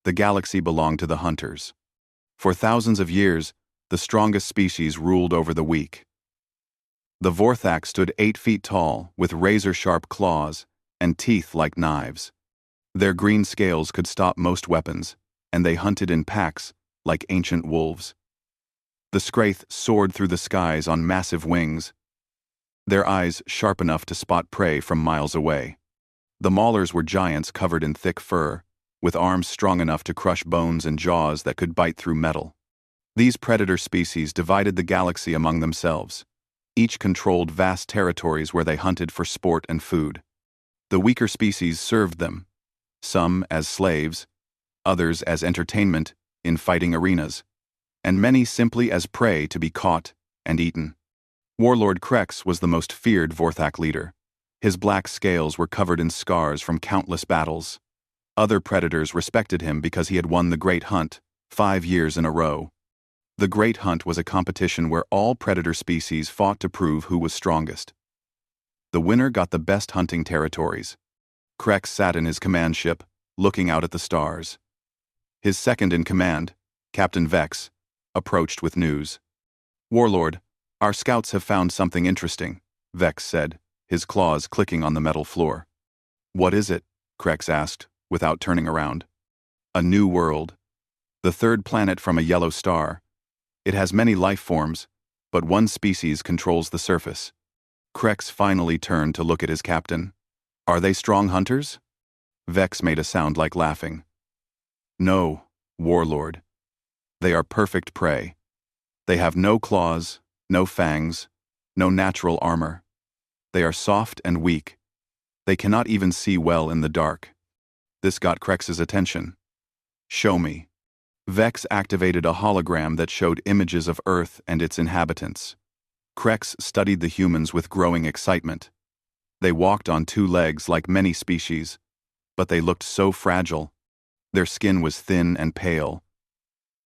The galaxy belonged to the hunters. For thousands of years, the strongest species ruled over the weak. The Vorthak stood 8 feet tall, with razor-sharp claws and teeth like knives. Their green scales could stop most weapons, and they hunted in packs like ancient wolves. The Scraith soared through the skies on massive wings, their eyes sharp enough to spot prey from miles away. The Maulers were giants covered in thick fur, with arms strong enough to crush bones and jaws that could bite through metal. These predator species divided the galaxy among themselves. Each controlled vast territories where they hunted for sport and food. The weaker species served them, some as slaves, others as entertainment in fighting arenas, and many simply as prey to be caught and eaten. Warlord Krex was the most feared Vorthak leader. His black scales were covered in scars from countless battles. Other predators respected him because he had won the Great Hunt 5 years in a row. The Great Hunt was a competition where all predator species fought to prove who was strongest. The winner got the best hunting territories. Krex sat in his command ship, looking out at the stars. His second-in-command, Captain Vex, approached with news. "Warlord, our scouts have found something interesting," Vex said, his claws clicking on the metal floor. "What is it?" Krex asked, without turning around. "A new world. The third planet from a yellow star. It has many life forms, but one species controls the surface." Krex finally turned to look at his captain. "Are they strong hunters?" Vex made a sound like laughing. "No, Warlord. They are perfect prey. They have no claws, no fangs, no natural armor. They are soft and weak. They cannot even see well in the dark." This got Krex's attention. "Show me." Vex activated a hologram that showed images of Earth and its inhabitants. Krex studied the humans with growing excitement. They walked on 2 legs like many species, but they looked so fragile. Their skin was thin and pale.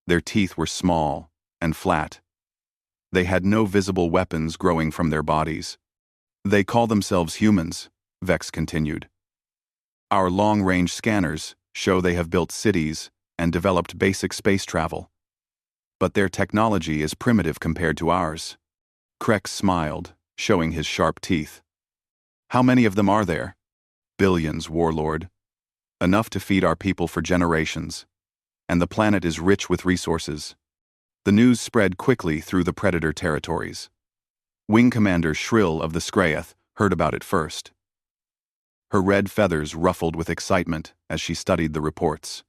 Their teeth were small and flat. They had no visible weapons growing from their bodies. "They call themselves humans," Vex continued. "Our long-range scanners show they have built cities and developed basic space travel. But their technology is primitive compared to ours." Krex smiled, showing his sharp teeth. "How many of them are there?" "Billions, Warlord. Enough to feed our people for generations. And the planet is rich with resources." The news spread quickly through the predator territories. Wing Commander Shrill of the Scraith heard about it first. Her red feathers ruffled with excitement as she studied the reports.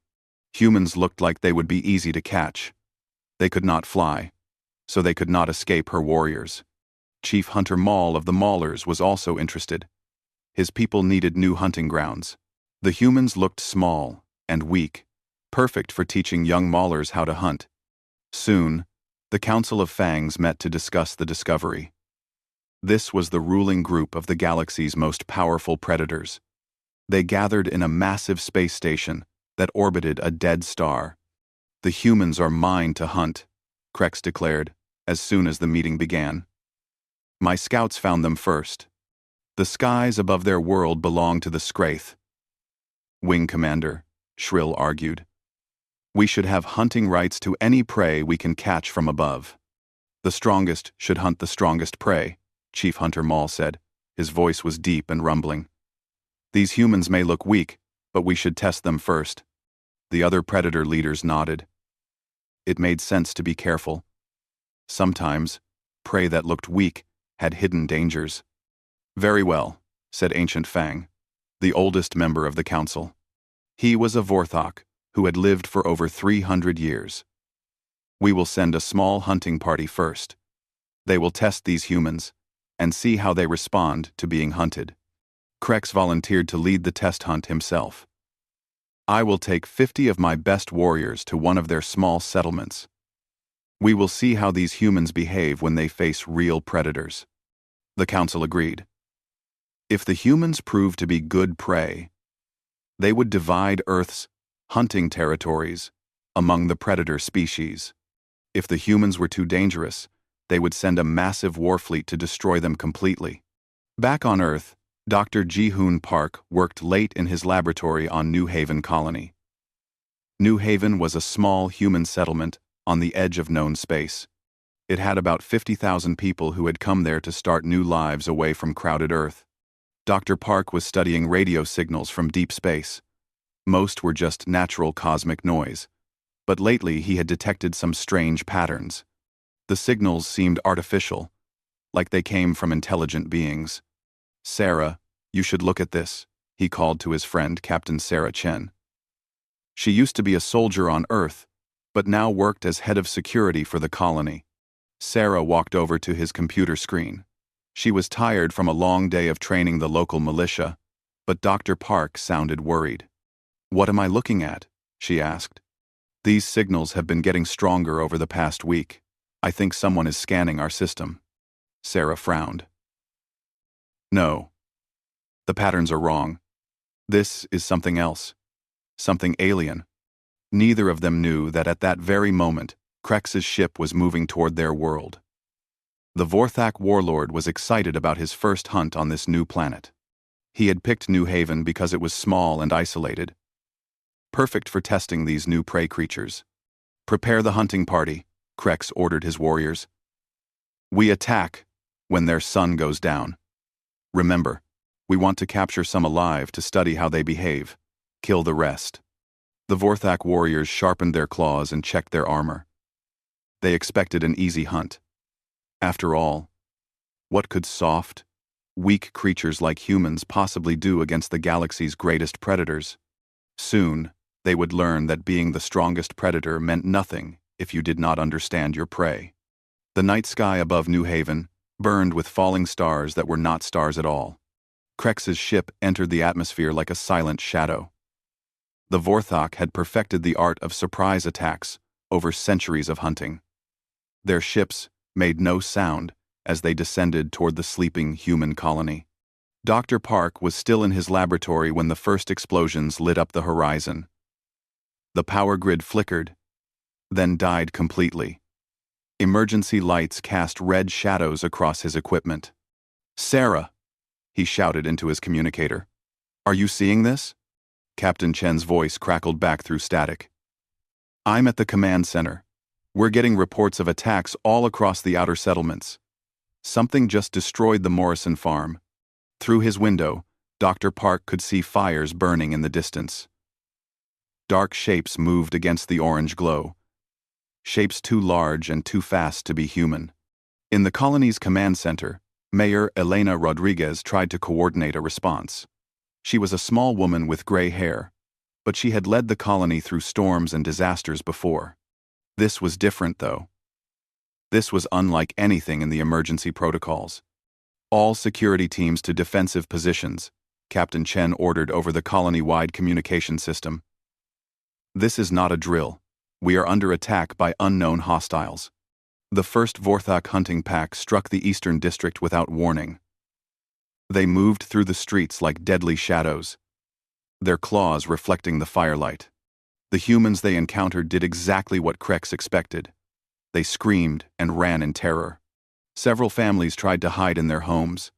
Humans looked like they would be easy to catch. They could not fly, so they could not escape her warriors. Chief Hunter Maul of the Maulers was also interested. His people needed new hunting grounds. The humans looked small and weak, perfect for teaching young Maulers how to hunt. Soon, the Council of Fangs met to discuss the discovery. This was the ruling group of the galaxy's most powerful predators. They gathered in a massive space station that orbited a dead star. "The humans are mine to hunt," Krex declared, as soon as the meeting began. "My scouts found them first. The skies above their world belong to the Scraith." "Wing Commander," Shrill argued, "we should have hunting rights to any prey we can catch from above. The strongest should hunt the strongest prey," Chief Hunter Maul said. His voice was deep and rumbling. "These humans may look weak, but we should test them first." The other predator leaders nodded. It made sense to be careful. Sometimes, prey that looked weak had hidden dangers. "Very well," said Ancient Fang, the oldest member of the council. He was a Vorthok who had lived for over 300 years. "We will send a small hunting party first. They will test these humans and see how they respond to being hunted." Krex volunteered to lead the test hunt himself. "I will take 50 of my best warriors to one of their small settlements. We will see how these humans behave when they face real predators." The council agreed. If the humans proved to be good prey, they would divide Earth's hunting territories among the predator species. If the humans were too dangerous, they would send a massive war fleet to destroy them completely. Back on Earth, Dr. Ji-Hoon Park worked late in his laboratory on New Haven Colony. New Haven was a small human settlement on the edge of known space. It had about 50,000 people who had come there to start new lives away from crowded Earth. Dr. Park was studying radio signals from deep space. Most were just natural cosmic noise, but lately he had detected some strange patterns. The signals seemed artificial, like they came from intelligent beings. "Sarah, you should look at this," he called to his friend Captain Sarah Chen. She used to be a soldier on Earth, but now worked as head of security for the colony. Sarah walked over to his computer screen. She was tired from a long day of training the local militia, but Dr. Park sounded worried. "What am I looking at?" she asked. "These signals have been getting stronger over the past week. I think someone is scanning our system." Sarah frowned. "No. The patterns are wrong. This is something else. Something alien." Neither of them knew that at that very moment, Krex's ship was moving toward their world. The Vorthak warlord was excited about his first hunt on this new planet. He had picked New Haven because it was small and isolated, perfect for testing these new prey creatures. "Prepare the hunting party," Krex ordered his warriors. "We attack when their sun goes down. Remember, we want to capture some alive to study how they behave. Kill the rest." The Vorthak warriors sharpened their claws and checked their armor. They expected an easy hunt. After all, what could soft, weak creatures like humans possibly do against the galaxy's greatest predators? Soon, they would learn that being the strongest predator meant nothing if you did not understand your prey. The night sky above New Haven burned with falling stars that were not stars at all. Krex's ship entered the atmosphere like a silent shadow. The Vorthak had perfected the art of surprise attacks over centuries of hunting. Their ships made no sound as they descended toward the sleeping human colony. Dr. Park was still in his laboratory when the first explosions lit up the horizon. The power grid flickered, then died completely. Emergency lights cast red shadows across his equipment. "Sarah!" he shouted into his communicator. "Are you seeing this?" Captain Chen's voice crackled back through static. "I'm at the command center. We're getting reports of attacks all across the outer settlements. Something just destroyed the Morrison farm." Through his window, Dr. Park could see fires burning in the distance. Dark shapes moved against the orange glow. Shapes too large and too fast to be human. In the colony's command center, Mayor Elena Rodriguez tried to coordinate a response. She was a small woman with gray hair, but she had led the colony through storms and disasters before. This was different, though. This was unlike anything in the emergency protocols. "All security teams to defensive positions," Captain Chen ordered over the colony-wide communication system. "This is not a drill. We are under attack by unknown hostiles." The first Vorthak hunting pack struck the eastern district without warning. They moved through the streets like deadly shadows, their claws reflecting the firelight. The humans they encountered did exactly what Krex expected. They screamed and ran in terror. Several families tried to hide in their homes.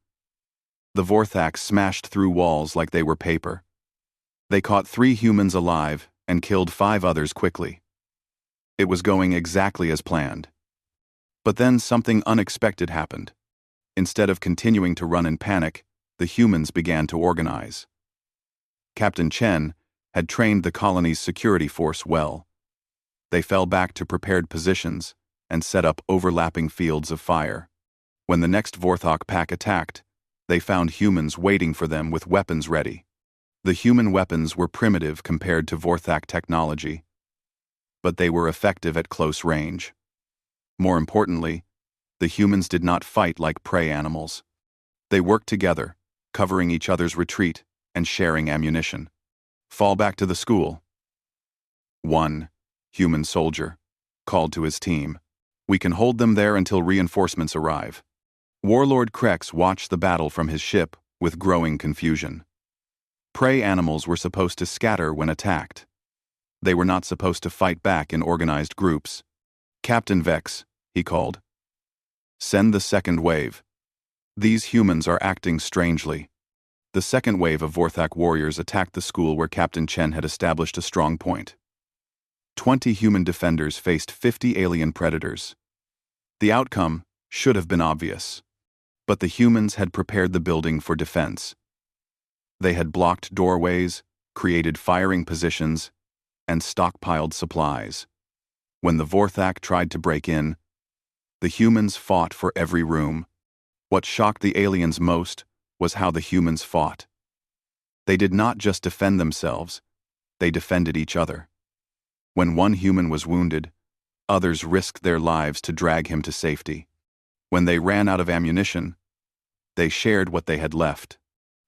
The Vorthak smashed through walls like they were paper. They caught 3 humans alive and killed 5 others quickly. It was going exactly as planned. But then something unexpected happened. Instead of continuing to run in panic, the humans began to organize. Captain Chen had trained the colony's security force well. They fell back to prepared positions and set up overlapping fields of fire. When the next Vorthak pack attacked, they found humans waiting for them with weapons ready. The human weapons were primitive compared to Vorthak technology, but they were effective at close range. More importantly, the humans did not fight like prey animals. They worked together, covering each other's retreat and sharing ammunition. "Fall back to the school." One human soldier called to his team. "We can hold them there until reinforcements arrive." Warlord Krex watched the battle from his ship with growing confusion. Prey animals were supposed to scatter when attacked. They were not supposed to fight back in organized groups. "Captain Vex," he called. "Send the second wave. These humans are acting strangely." The second wave of Vorthak warriors attacked the school where Captain Chen had established a strong point. 20 human defenders faced 50 alien predators. The outcome should have been obvious. But the humans had prepared the building for defense. They had blocked doorways, created firing positions, and stockpiled supplies. When the Vorthak tried to break in, the humans fought for every room. What shocked the aliens most was how the humans fought. They did not just defend themselves, they defended each other. When one human was wounded, others risked their lives to drag him to safety. When they ran out of ammunition, they shared what they had left.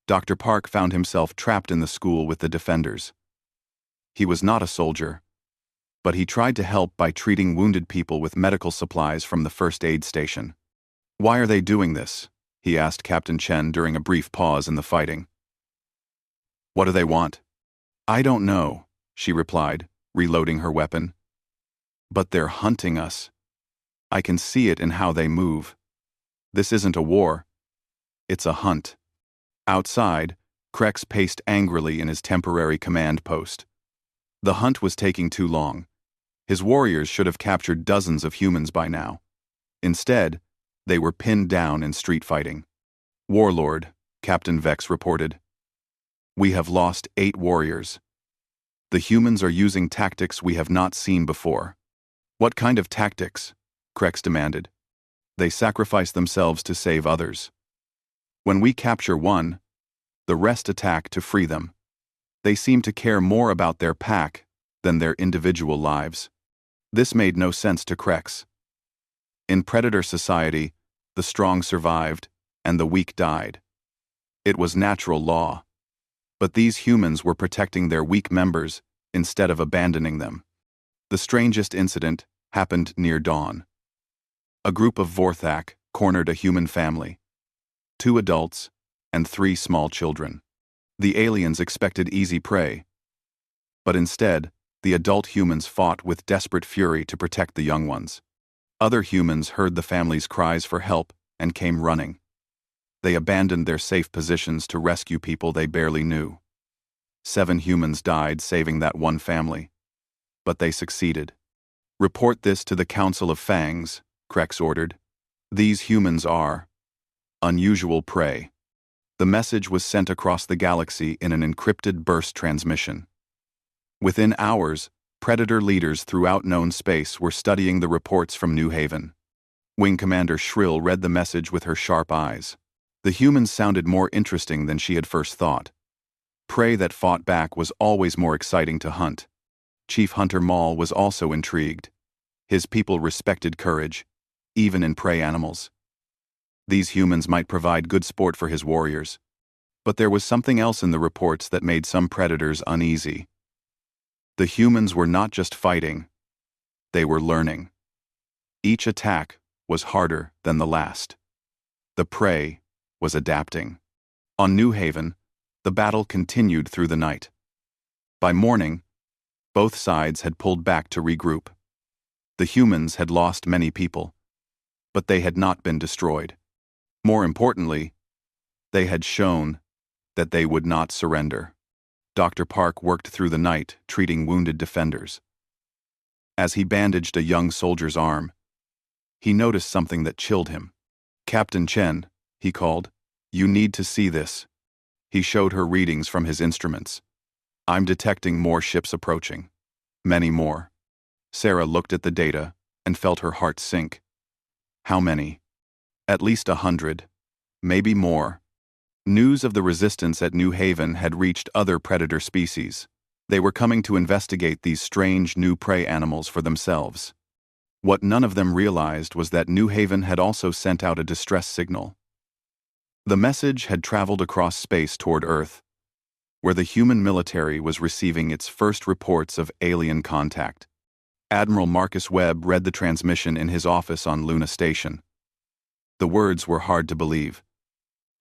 Dr. Park found himself trapped in the school with the defenders. He was not a soldier, but he tried to help by treating wounded people with medical supplies from the first aid station. "Why are they doing this?" he asked Captain Chen during a brief pause in the fighting. "What do they want?" "I don't know," she replied, reloading her weapon. "But they're hunting us. I can see it in how they move. This isn't a war. It's a hunt." Outside, Krex paced angrily in his temporary command post. The hunt was taking too long. His warriors should have captured dozens of humans by now. Instead, they were pinned down in street fighting. "Warlord," Captain Vex reported. "We have lost 8 warriors. The humans are using tactics we have not seen before." "What kind of tactics?" Krex demanded. "They sacrifice themselves to save others. When we capture one, the rest attack to free them. They seem to care more about their pack than their individual lives." This made no sense to Krex. In Predator society, the strong survived, and the weak died. It was natural law. But these humans were protecting their weak members instead of abandoning them. The strangest incident happened near dawn. A group of Vorthak cornered a human family. 2 adults and 3 small children. The aliens expected easy prey. But instead, the adult humans fought with desperate fury to protect the young ones. Other humans heard the family's cries for help and came running. They abandoned their safe positions to rescue people they barely knew. 7 humans died saving that one family. But they succeeded. "Report this to the Council of Fangs," Krex ordered. "These humans are unusual prey." The message was sent across the galaxy in an encrypted burst transmission. Within hours, Predator leaders throughout known space were studying the reports from New Haven. Wing Commander Shrill read the message with her sharp eyes. The humans sounded more interesting than she had first thought. Prey that fought back was always more exciting to hunt. Chief Hunter Maul was also intrigued. His people respected courage, even in prey animals. These humans might provide good sport for his warriors. But there was something else in the reports that made some predators uneasy. The humans were not just fighting, they were learning. Each attack was harder than the last. The prey was adapting. On New Haven, the battle continued through the night. By morning, both sides had pulled back to regroup. The humans had lost many people, but they had not been destroyed. More importantly, they had shown that they would not surrender. Dr. Park worked through the night, treating wounded defenders. As he bandaged a young soldier's arm, he noticed something that chilled him. "Captain Chen," he called, "you need to see this." He showed her readings from his instruments. "I'm detecting more ships approaching. Many more." Sarah looked at the data and felt her heart sink. "How many?" "At least 100. Maybe more." News of the resistance at New Haven had reached other predator species. They were coming to investigate these strange new prey animals for themselves. What none of them realized was that New Haven had also sent out a distress signal. The message had traveled across space toward Earth, where the human military was receiving its first reports of alien contact. Admiral Marcus Webb read the transmission in his office on Luna Station. The words were hard to believe.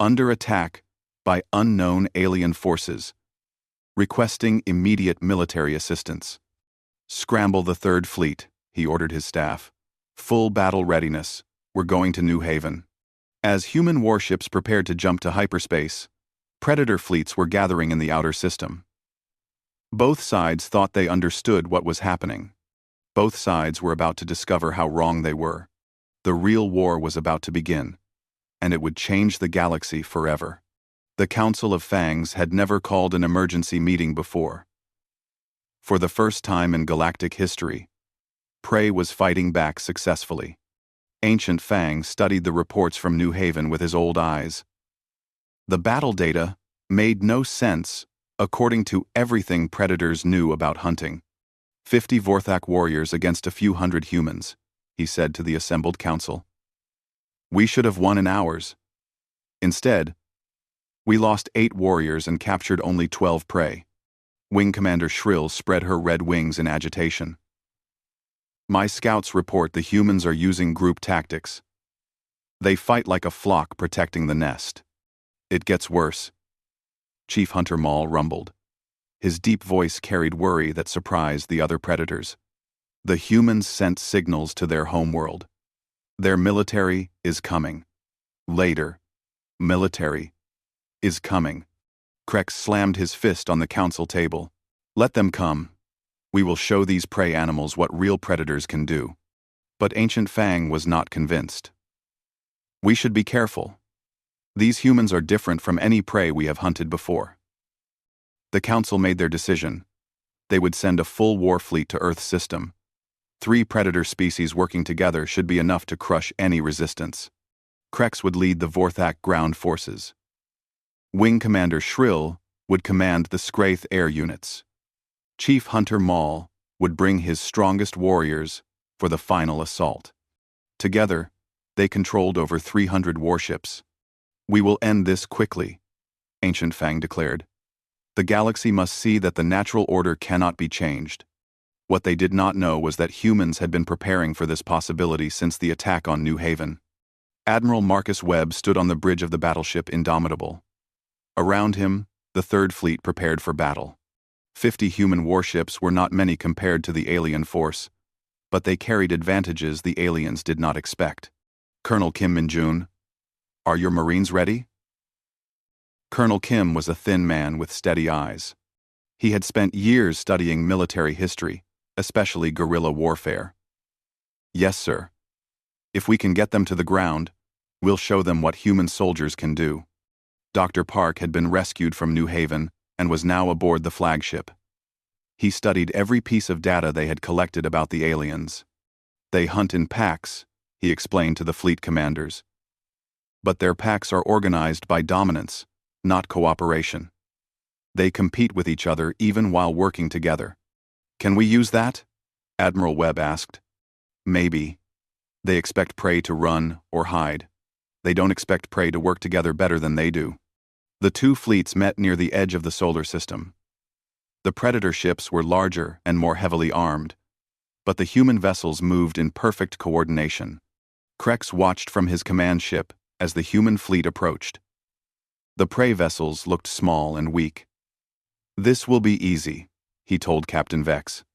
"Under attack by unknown alien forces. Requesting immediate military assistance. Scramble the 3rd Fleet," he ordered his staff. "Full battle readiness. We're going to New Haven." As human warships prepared to jump to hyperspace, Predator fleets were gathering in the outer system. Both sides thought they understood what was happening. Both sides were about to discover how wrong they were. The real war was about to begin, and it would change the galaxy forever. The Council of Fangs had never called an emergency meeting before. For the first time in galactic history, prey was fighting back successfully. Ancient Fang studied the reports from New Haven with his old eyes. The battle data made no sense according to everything predators knew about hunting. 50 Vorthak warriors against a few hundred humans, he said to the assembled council. We should have won in hours. Instead, we lost 8 warriors and captured only 12 prey. Wing Commander Shrill spread her red wings in agitation. My scouts report the humans are using group tactics. They fight like a flock protecting the nest. It gets worse. Chief Hunter Maul rumbled. His deep voice carried worry that surprised the other predators. The humans sent signals to their homeworld. Their military is coming. Later, military is coming. Krex slammed his fist on the council table. Let them come. We will show these prey animals what real predators can do. But Ancient Fang was not convinced. We should be careful. These humans are different from any prey we have hunted before. The council made their decision. They would send a full war fleet to Earth's system. 3 predator species working together should be enough to crush any resistance. Krex would lead the Vorthak ground forces. Wing Commander Shrill would command the Scraith air units. Chief Hunter Maul would bring his strongest warriors for the final assault. Together, they controlled over 300 warships. We will end this quickly, Ancient Fang declared. The galaxy must see that the natural order cannot be changed. What they did not know was that humans had been preparing for this possibility since the attack on New Haven. Admiral Marcus Webb stood on the bridge of the battleship Indomitable. Around him, the Third Fleet prepared for battle. 50 human warships were not many compared to the alien force, but they carried advantages the aliens did not expect. Colonel Kim Min-jun, are your Marines ready? Colonel Kim was a thin man with steady eyes. He had spent years studying military history, especially guerrilla warfare. Yes, sir. If we can get them to the ground, we'll show them what human soldiers can do. Dr. Park had been rescued from New Haven and was now aboard the flagship. He studied every piece of data they had collected about the aliens. They hunt in packs, he explained to the fleet commanders. But their packs are organized by dominance, not cooperation. They compete with each other even while working together. Can we use that? Admiral Webb asked. Maybe. They expect prey to run or hide. They don't expect prey to work together better than they do. The 2 fleets met near the edge of the solar system. The Predator ships were larger and more heavily armed, but the human vessels moved in perfect coordination. Krex watched from his command ship as the human fleet approached. The prey vessels looked small and weak. This will be easy, he told Captain Vex.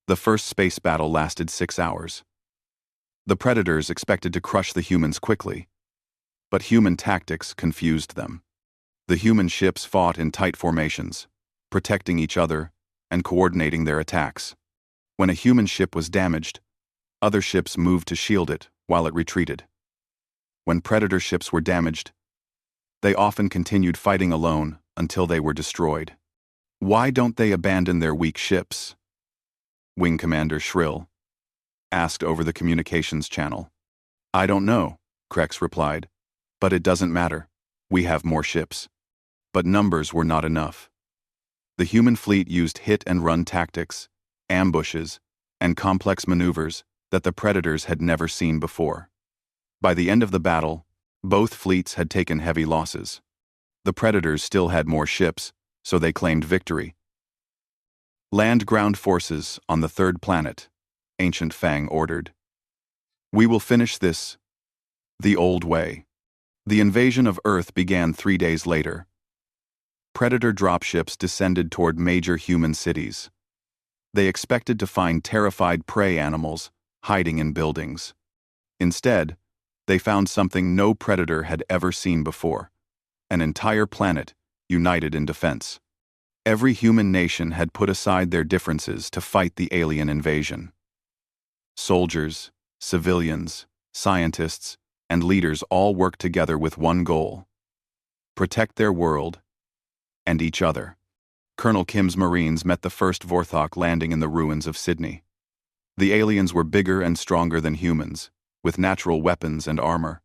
The first space battle lasted 6 hours. The Predators expected to crush the humans quickly, but human tactics confused them. The human ships fought in tight formations, protecting each other and coordinating their attacks. When a human ship was damaged, other ships moved to shield it while it retreated. When Predator ships were damaged, they often continued fighting alone until they were destroyed. Why don't they abandon their weak ships? Wing Commander Shrill asked over the communications channel. I don't know, Krex replied, but it doesn't matter. We have more ships. But numbers were not enough. The human fleet used hit-and-run tactics, ambushes, and complex maneuvers that the Predators had never seen before. By the end of the battle, both fleets had taken heavy losses. The Predators still had more ships, so they claimed victory. Land ground forces on the 3rd planet, Ancient Fang ordered. We will finish this the old way. The invasion of Earth began 3 days later. Predator dropships descended toward major human cities. They expected to find terrified prey animals hiding in buildings. Instead, they found something no predator had ever seen before: an entire planet united in defense. Every human nation had put aside their differences to fight the alien invasion. Soldiers, civilians, scientists, and leaders all worked together with one goal: protect their world and each other. Colonel Kim's Marines met the first Vorthok landing in the ruins of Sydney. The aliens were bigger and stronger than humans, with natural weapons and armor.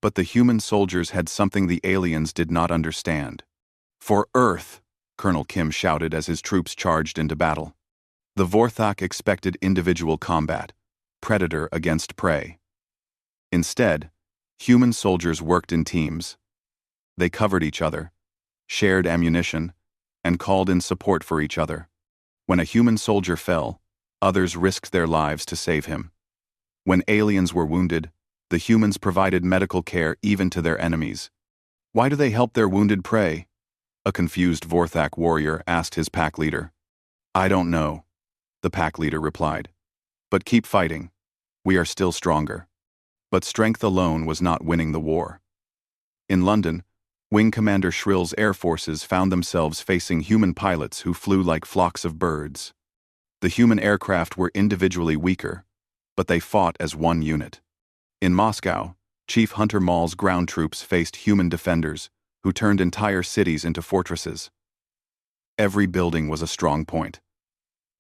But the human soldiers had something the aliens did not understand. "For Earth!" Colonel Kim shouted as his troops charged into battle. The Vorthok expected individual combat, predator against prey. Instead, human soldiers worked in teams. They covered each other, shared ammunition, and called in support for each other. When a human soldier fell, others risked their lives to save him. When aliens were wounded, the humans provided medical care even to their enemies. "Why do they help their wounded prey?" a confused Vorthak warrior asked his pack leader. "I don't know," the pack leader replied. "But keep fighting. We are still stronger." But strength alone was not winning the war. In London, Wing Commander Shrill's air forces found themselves facing human pilots who flew like flocks of birds. The human aircraft were individually weaker, but they fought as one unit. In Moscow, Chief Hunter Mall's ground troops faced human defenders who turned entire cities into fortresses. Every building was a strong point.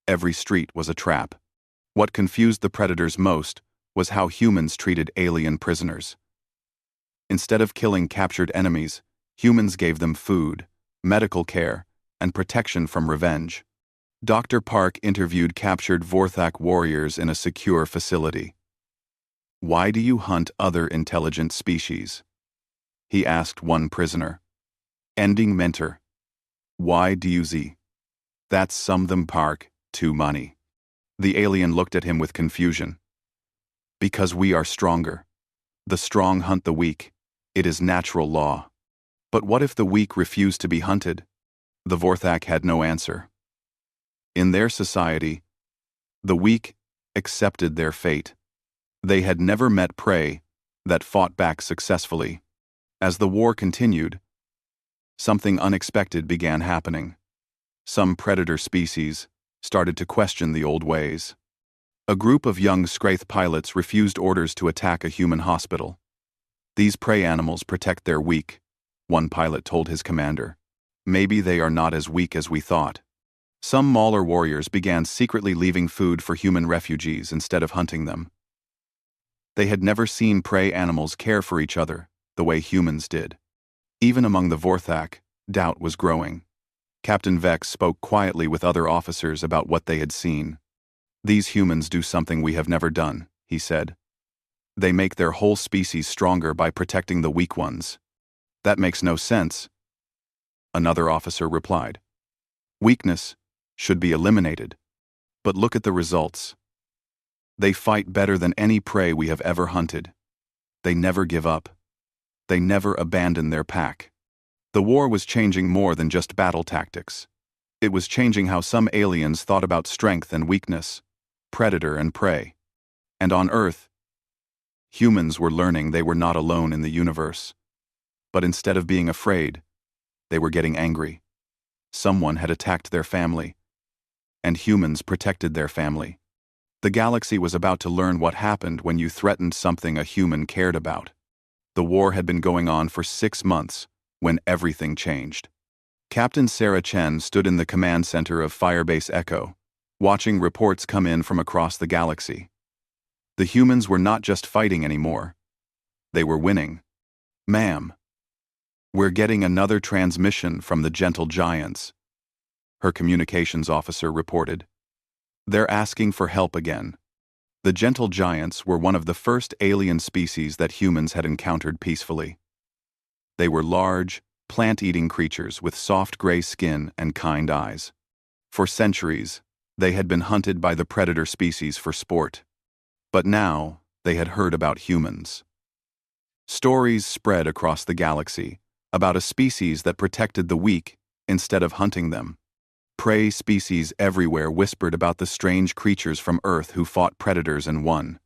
Every street was a trap. What confused the predators most was how humans treated alien prisoners. Instead of killing captured enemies, humans gave them food, medical care, and protection from revenge. Dr. Park interviewed captured Vorthak warriors in a secure facility. "Why do you hunt other intelligent species?" he asked one prisoner. "Ending mentor. Why do you z? That's some them Park, too money." The alien looked at him with confusion. "Because we are stronger. The strong hunt the weak. It is natural law." "But what if the weak refuse to be hunted?" The Vorthak had no answer. In their society, the weak accepted their fate. They had never met prey that fought back successfully. As the war continued, something unexpected began happening. Some predator species started to question the old ways. A group of young Scraith pilots refused orders to attack a human hospital. "These prey animals protect their weak," one pilot told his commander. "Maybe they are not as weak as we thought." Some Mauler warriors began secretly leaving food for human refugees instead of hunting them. They had never seen prey animals care for each other the way humans did. Even among the Vorthak, doubt was growing. Captain Vex spoke quietly with other officers about what they had seen. "These humans do something we have never done," he said. "They make their whole species stronger by protecting the weak ones." "That makes no sense," another officer replied. "Weakness should be eliminated. But look at the results. They fight better than any prey we have ever hunted. They never give up. They never abandon their pack." The war was changing more than just battle tactics. It was changing how some aliens thought about strength and weakness, predator and prey. And on Earth, humans were learning they were not alone in the universe. But instead of being afraid, they were getting angry. Someone had attacked their family, and humans protected their family. The galaxy was about to learn what happened when you threatened something a human cared about. The war had been going on for 6 months when everything changed. Captain Sarah Chen stood in the command center of Firebase Echo, watching reports come in from across the galaxy. The humans were not just fighting anymore. They were winning. "Ma'am, we're getting another transmission from the Gentle Giants," her communications officer reported. "They're asking for help again." The Gentle Giants were one of the first alien species that humans had encountered peacefully. They were large, plant-eating creatures with soft gray skin and kind eyes. For centuries, they had been hunted by the predator species for sport. But now, they had heard about humans. Stories spread across the galaxy about a species that protected the weak instead of hunting them. Prey species everywhere whispered about the strange creatures from Earth who fought predators and won.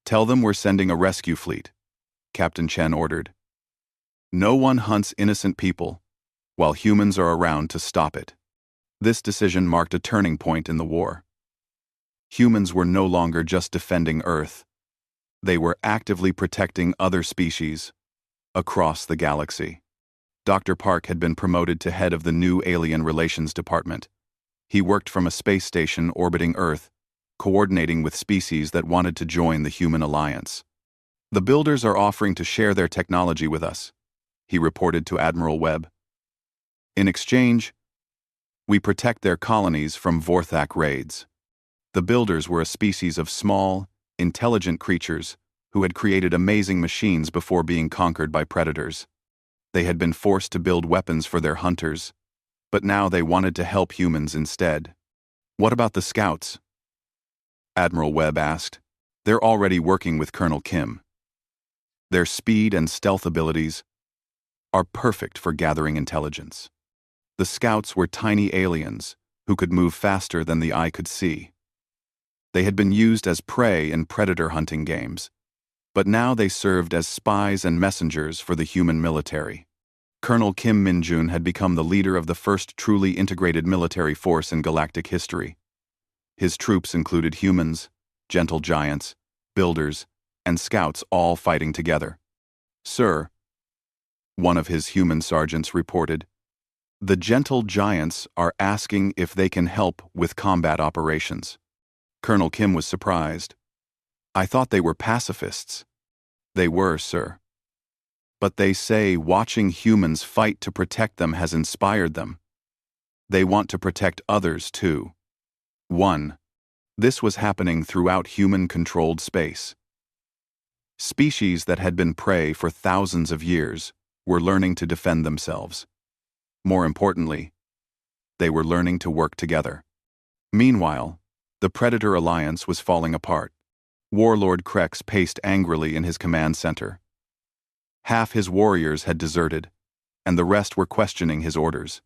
"Tell them we're sending a rescue fleet," Captain Chen ordered. "No one hunts innocent people, while humans are around to stop it." This decision marked a turning point in the war. Humans were no longer just defending Earth. They were actively protecting other species across the galaxy. Dr. Park had been promoted to head of the new Alien Relations Department. He worked from a space station orbiting Earth, coordinating with species that wanted to join the human alliance. The builders are offering to share their technology with us, he reported to Admiral Webb. In exchange, we protect their colonies from Vorthak raids. The builders were a species of small, intelligent creatures who had created amazing machines before being conquered by predators. They had been forced to build weapons for their hunters, but now they wanted to help humans instead. What about the scouts? Admiral Webb asked. They're already working with Colonel Kim. Their speed and stealth abilities are perfect for gathering intelligence. The scouts were tiny aliens who could move faster than the eye could see. They had been used as prey in predator hunting games, but now they served as spies and messengers for the human military. Colonel Kim Min-jun had become the leader of the first truly integrated military force in galactic history. His troops included humans, gentle giants, builders, and scouts all fighting together. Sir, one of his human sergeants reported, the gentle giants are asking if they can help with combat operations. Colonel Kim was surprised. I thought they were pacifists. They were, sir. But they say watching humans fight to protect them has inspired them. They want to protect others too. 1. This was happening throughout human-controlled space. Species that had been prey for thousands of years were learning to defend themselves. More importantly, they were learning to work together. Meanwhile, the Predator Alliance was falling apart. Warlord Krex paced angrily in his command center. Half his warriors had deserted, and the rest were questioning his orders.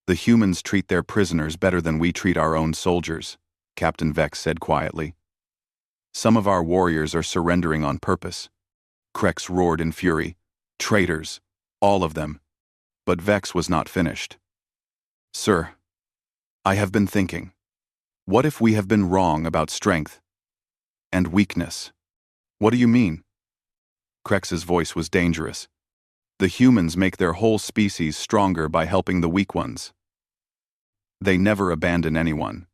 The humans treat their prisoners better than we treat our own soldiers, Captain Vex said quietly. Some of our warriors are surrendering on purpose. Krex roared in fury. Traitors, all of them. But Vex was not finished. Sir, I have been thinking. What if we have been wrong about strength and weakness? What do you mean? Krex's voice was dangerous. The humans make their whole species stronger by helping the weak ones. They never abandon anyone.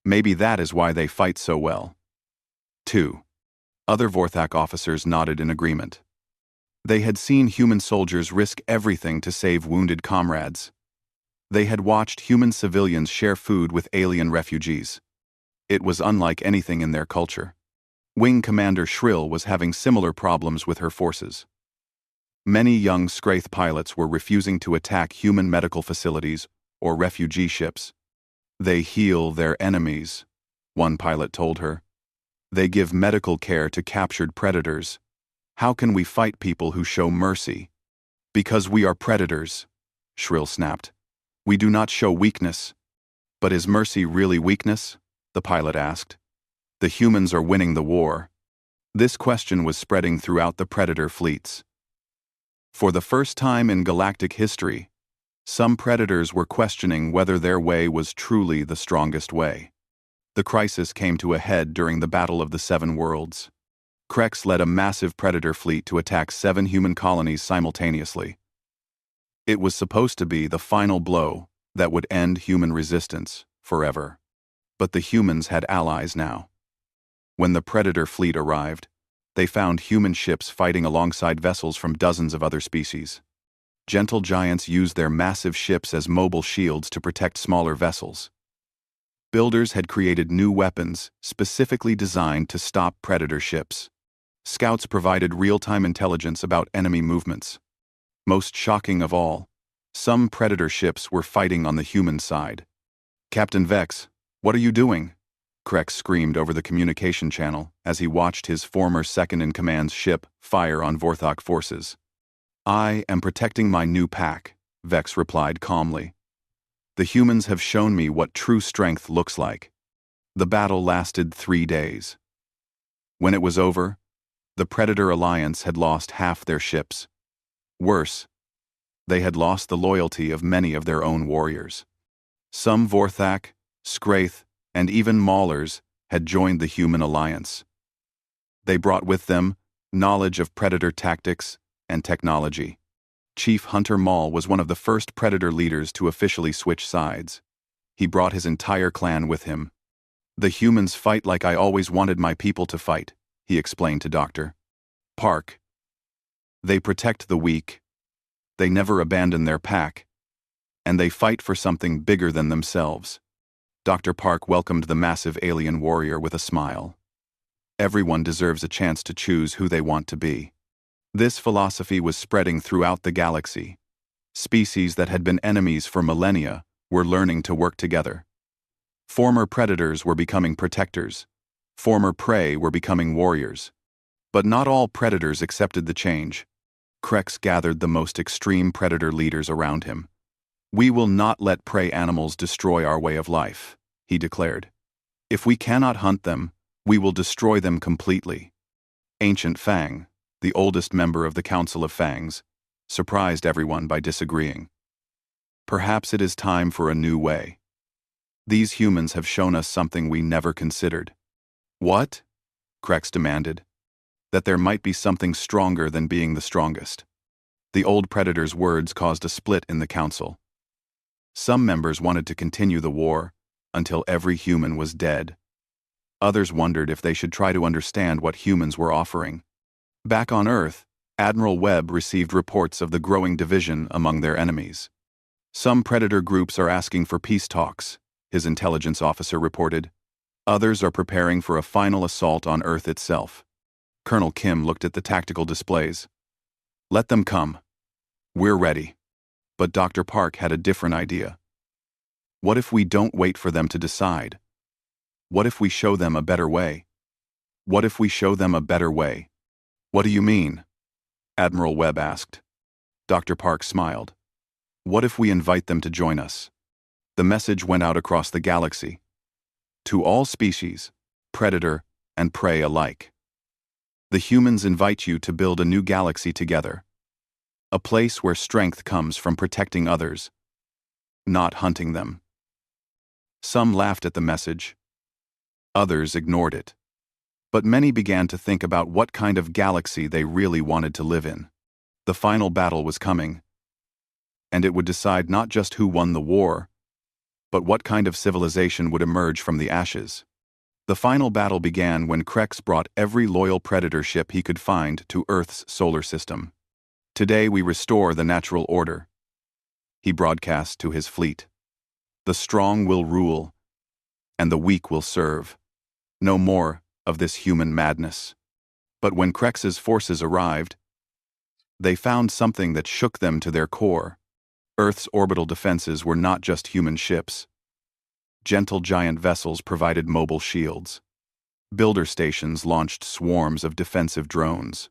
Maybe that is why they fight so well. 2. Other Vorthak officers nodded in agreement. They had seen human soldiers risk everything to save wounded comrades. They had watched human civilians share food with alien refugees. It was unlike anything in their culture. Wing Commander Shrill was having similar problems with her forces. Many young Scraith pilots were refusing to attack human medical facilities or refugee ships. They heal their enemies, one pilot told her. They give medical care to captured predators. How can we fight people who show mercy? Because we are predators, Shrill snapped. We do not show weakness. But is mercy really weakness? The pilot asked. The humans are winning the war. This question was spreading throughout the predator fleets. For the first time in galactic history, some predators were questioning whether their way was truly the strongest way. The crisis came to a head during the Battle of the Seven Worlds. Krex led a massive predator fleet to attack 7 human colonies simultaneously. It was supposed to be the final blow that would end human resistance forever. But the humans had allies now. When the predator fleet arrived, they found human ships fighting alongside vessels from dozens of other species. Gentle giants used their massive ships as mobile shields to protect smaller vessels. Builders had created new weapons specifically designed to stop predator ships. Scouts provided real-time intelligence about enemy movements. Most shocking of all, some predator ships were fighting on the human side. Captain Vex, what are you doing? Krex screamed over the communication channel as he watched his former second-in-command's ship fire on Vorthak forces. I am protecting my new pack, Vex replied calmly. The humans have shown me what true strength looks like. The battle lasted 3 days. When it was over, the Predator Alliance had lost half their ships. Worse, they had lost the loyalty of many of their own warriors. Some Vorthak, Scraith, and even Maulers had joined the human alliance. They brought with them knowledge of predator tactics and technology. Chief Hunter Maul was one of the first predator leaders to officially switch sides. He brought his entire clan with him. "The humans fight like I always wanted my people to fight," he explained to Dr. Park. "They protect the weak. They never abandon their pack. And they fight for something bigger than themselves." Dr. Park welcomed the massive alien warrior with a smile. Everyone deserves a chance to choose who they want to be. This philosophy was spreading throughout the galaxy. Species that had been enemies for millennia were learning to work together. Former predators were becoming protectors. Former prey were becoming warriors. But not all predators accepted the change. Krex gathered the most extreme predator leaders around him. "We will not let prey animals destroy our way of life," he declared. "If we cannot hunt them, we will destroy them completely." Ancient Fang, the oldest member of the Council of Fangs, surprised everyone by disagreeing. "Perhaps it is time for a new way. These humans have shown us something we never considered." "What?" Krex demanded. "That there might be something stronger than being the strongest." The old predator's words caused a split in the council. Some members wanted to continue the war until every human was dead. Others wondered if they should try to understand what humans were offering. Back on Earth, Admiral Webb received reports of the growing division among their enemies. "Some predator groups are asking for peace talks," his intelligence officer reported. "Others are preparing for a final assault on Earth itself." Colonel Kim looked at the tactical displays. "Let them come. We're ready." But Dr. Park had a different idea. "What if we don't wait for them to decide? What if we show them a better way? What if we show them a better way?" "What do you mean?" Admiral Webb asked. Dr. Park smiled. "What if we invite them to join us?" The message went out across the galaxy. To all species, predator and prey alike. "The humans invite you to build a new galaxy together. A place where strength comes from protecting others, not hunting them." Some laughed at the message. Others ignored it. But many began to think about what kind of galaxy they really wanted to live in. The final battle was coming, and it would decide not just who won the war, but what kind of civilization would emerge from the ashes. The final battle began when Krex brought every loyal predator ship he could find to Earth's solar system. "Today we restore the natural order," he broadcast to his fleet. "The strong will rule, and the weak will serve. No more of this human madness." But when Krex's forces arrived, they found something that shook them to their core. Earth's orbital defenses were not just human ships. Gentle giant vessels provided mobile shields. Builder stations launched swarms of defensive drones.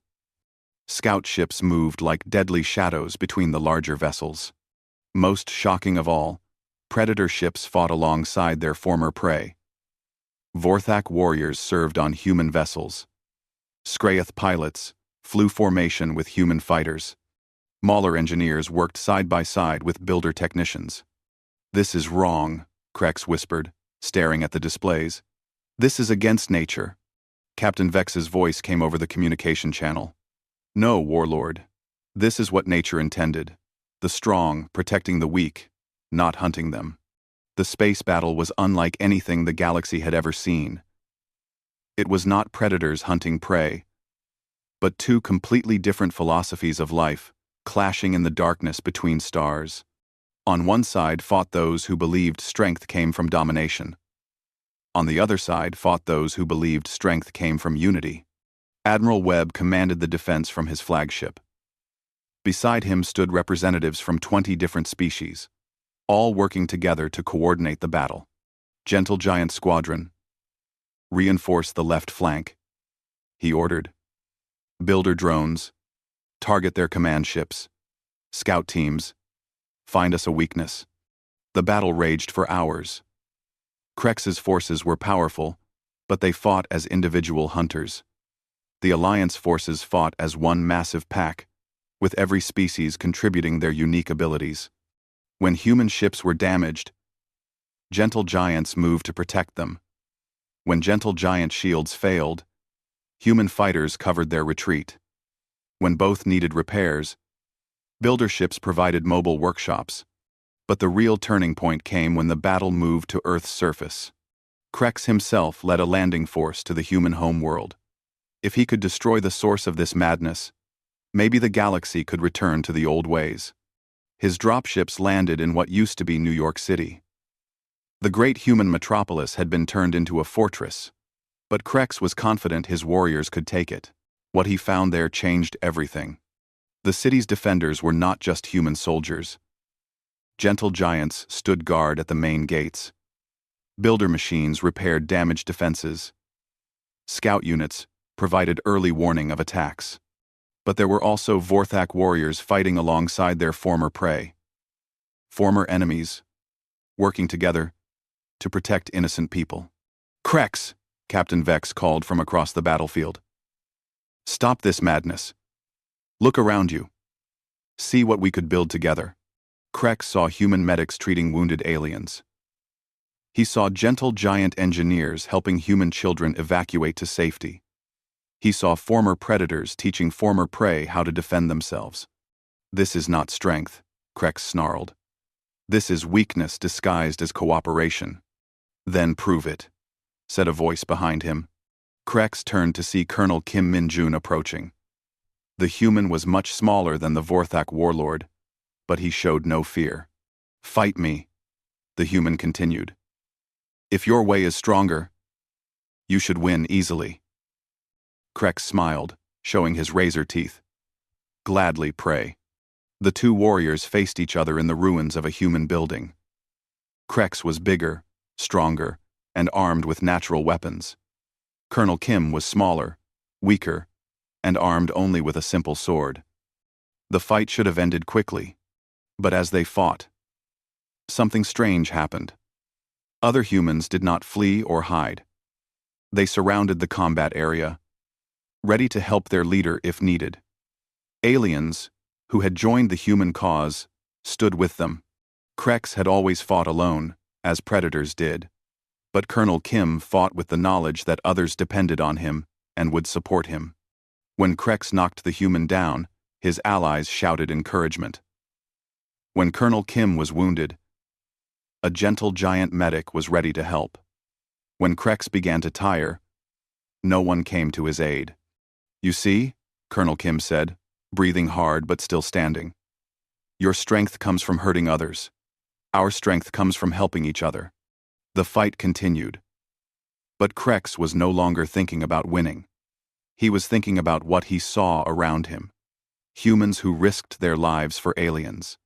Scout ships moved like deadly shadows between the larger vessels. Most shocking of all, predator ships fought alongside their former prey. Vorthak warriors served on human vessels. Skraeth pilots flew formation with human fighters. Mauler engineers worked side by side with builder technicians. "This is wrong," Krex whispered, staring at the displays. "This is against nature." Captain Vex's voice came over the communication channel. "No, Warlord. This is what nature intended. The strong protecting the weak, not hunting them." The space battle was unlike anything the galaxy had ever seen. It was not predators hunting prey, but two completely different philosophies of life, clashing in the darkness between stars. On one side fought those who believed strength came from domination. On the other side fought those who believed strength came from unity. Admiral Webb commanded the defense from his flagship. Beside him stood representatives from 20 different species, all working together to coordinate the battle. "Gentle Giant Squadron, reinforce the left flank," he ordered. "Builder drones, target their command ships. Scout teams, find us a weakness." The battle raged for hours. Krex's forces were powerful, but they fought as individual hunters. The Alliance forces fought as one massive pack, with every species contributing their unique abilities. When human ships were damaged, gentle giants moved to protect them. When gentle giant shields failed, human fighters covered their retreat. When both needed repairs, builder ships provided mobile workshops. But the real turning point came when the battle moved to Earth's surface. Krex himself led a landing force to the human homeworld. If he could destroy the source of this madness, maybe the galaxy could return to the old ways. His dropships landed in what used to be New York City. The great human metropolis had been turned into a fortress, but Krex was confident his warriors could take it. What he found there changed everything. The city's defenders were not just human soldiers. Gentle giants stood guard at the main gates. Builder machines repaired damaged defenses. Scout units provided early warning of attacks. But there were also Vorthak warriors fighting alongside their former prey. Former enemies, working together to protect innocent people. "Krex!" Captain Vex called from across the battlefield. "Stop this madness. Look around you. See what we could build together." Krex saw human medics treating wounded aliens. He saw gentle giant engineers helping human children evacuate to safety. He saw former predators teaching former prey how to defend themselves. "This is not strength," Krex snarled. "This is weakness disguised as cooperation." "Then prove it," said a voice behind him. Krex turned to see Colonel Kim Min-jun approaching. The human was much smaller than the Vorthak warlord, but he showed no fear. "Fight me," the human continued. "If your way is stronger, you should win easily." Krex smiled, showing his razor teeth. "Gladly, pray." The two warriors faced each other in the ruins of a human building. Krex was bigger, stronger, and armed with natural weapons. Colonel Kim was smaller, weaker, and armed only with a simple sword. The fight should have ended quickly, but as they fought, something strange happened. Other humans did not flee or hide. They surrounded the combat area, ready to help their leader if needed. Aliens, who had joined the human cause, stood with them. Krex had always fought alone, as predators did. But Colonel Kim fought with the knowledge that others depended on him and would support him. When Krex knocked the human down, his allies shouted encouragement. When Colonel Kim was wounded, a gentle giant medic was ready to help. When Krex began to tire, no one came to his aid. "You see," Colonel Kim said, breathing hard but still standing. "Your strength comes from hurting others. Our strength comes from helping each other." The fight continued. But Krex was no longer thinking about winning. He was thinking about what he saw around him. Humans who risked their lives for aliens.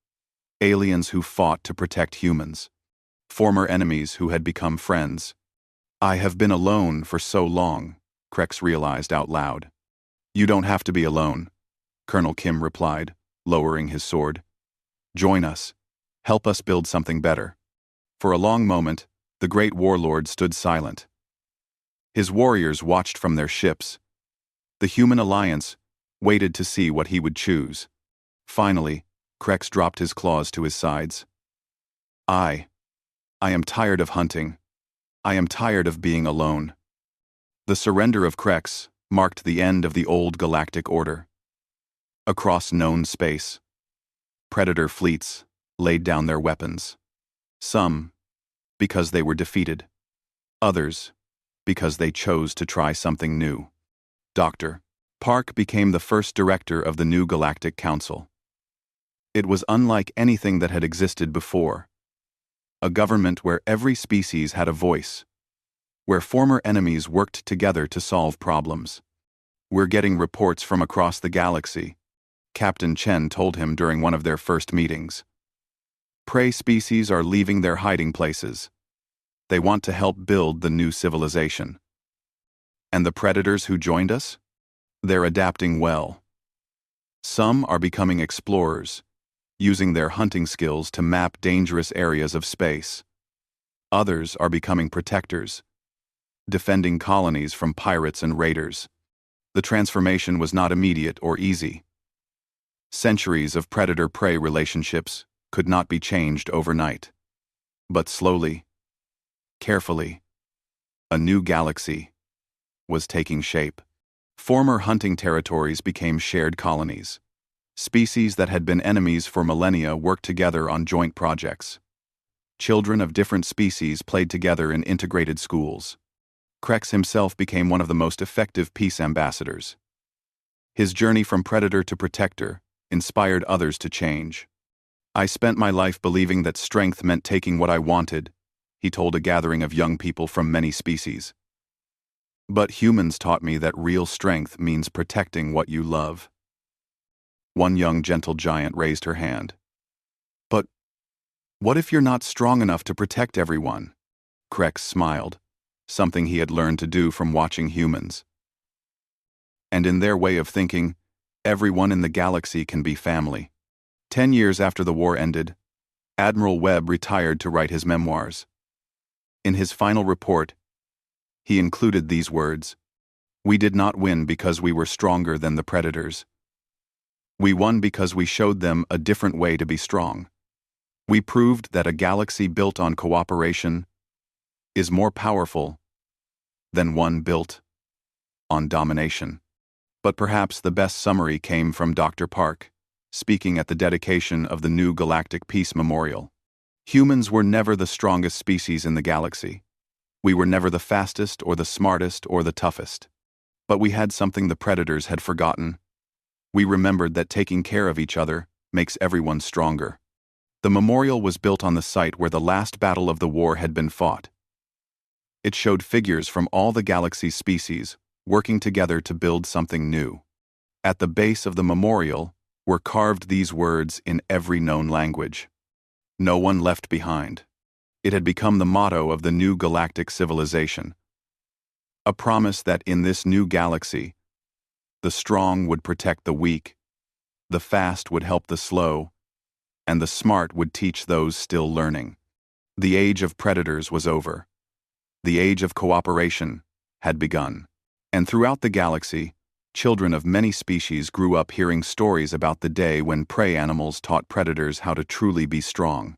Aliens who fought to protect humans. Former enemies who had become friends. "I have been alone for so long," Krex realized out loud. "You don't have to be alone," Colonel Kim replied, lowering his sword. "Join us. Help us build something better." For a long moment, the great warlord stood silent. His warriors watched from their ships. The human alliance waited to see what he would choose. Finally, Krex dropped his claws to his sides. I am tired of hunting. I am tired of being alone." The surrender of Krex marked the end of the old galactic order. Across known space, predator fleets laid down their weapons. Some because they were defeated. Others because they chose to try something new. Dr. Park became the first director of the new Galactic Council. It was unlike anything that had existed before. A government where every species had a voice, where former enemies worked together to solve problems. "We're getting reports from across the galaxy," Captain Chen told him during one of their first meetings. "Prey species are leaving their hiding places. They want to help build the new civilization." "And the predators who joined us? They're adapting well. Some are becoming explorers, using their hunting skills to map dangerous areas of space. Others are becoming protectors, defending colonies from pirates and raiders." The transformation was not immediate or easy. Centuries of predator-prey relationships could not be changed overnight. But slowly, carefully, A new galaxy was taking shape. Former hunting territories became shared colonies. Species that had been enemies for millennia worked together on joint projects. Children of different species played together in integrated schools. Krex himself became one of the most effective peace ambassadors. His journey from predator to protector inspired others to change. "I spent my life believing that strength meant taking what I wanted," he told a gathering of young people from many species. "But humans taught me that real strength means protecting what you love." One young gentle giant raised her hand. "But what if you're not strong enough to protect everyone?" Krex smiled, something he had learned to do from watching humans. "And in their way of thinking, everyone in the galaxy can be family." 10 years after the war ended, Admiral Webb retired to write his memoirs. In his final report, he included these words: "We did not win because we were stronger than the predators. We won because we showed them a different way to be strong. We proved that a galaxy built on cooperation is more powerful than one built on domination." But perhaps the best summary came from Dr. Park, speaking at the dedication of the new Galactic Peace Memorial. "Humans were never the strongest species in the galaxy. We were never the fastest or the smartest or the toughest. But we had something the predators had forgotten. We remembered that taking care of each other makes everyone stronger." The memorial was built on the site where the last battle of the war had been fought. It showed figures from all the galaxy's species working together to build something new. At the base of the memorial were carved these words in every known language: "No one left behind." It had become the motto of the new galactic civilization, a promise that in this new galaxy, the strong would protect the weak, the fast would help the slow, and the smart would teach those still learning. The age of predators was over. The age of cooperation had begun. And throughout the galaxy, children of many species grew up hearing stories about the day when prey animals taught predators how to truly be strong.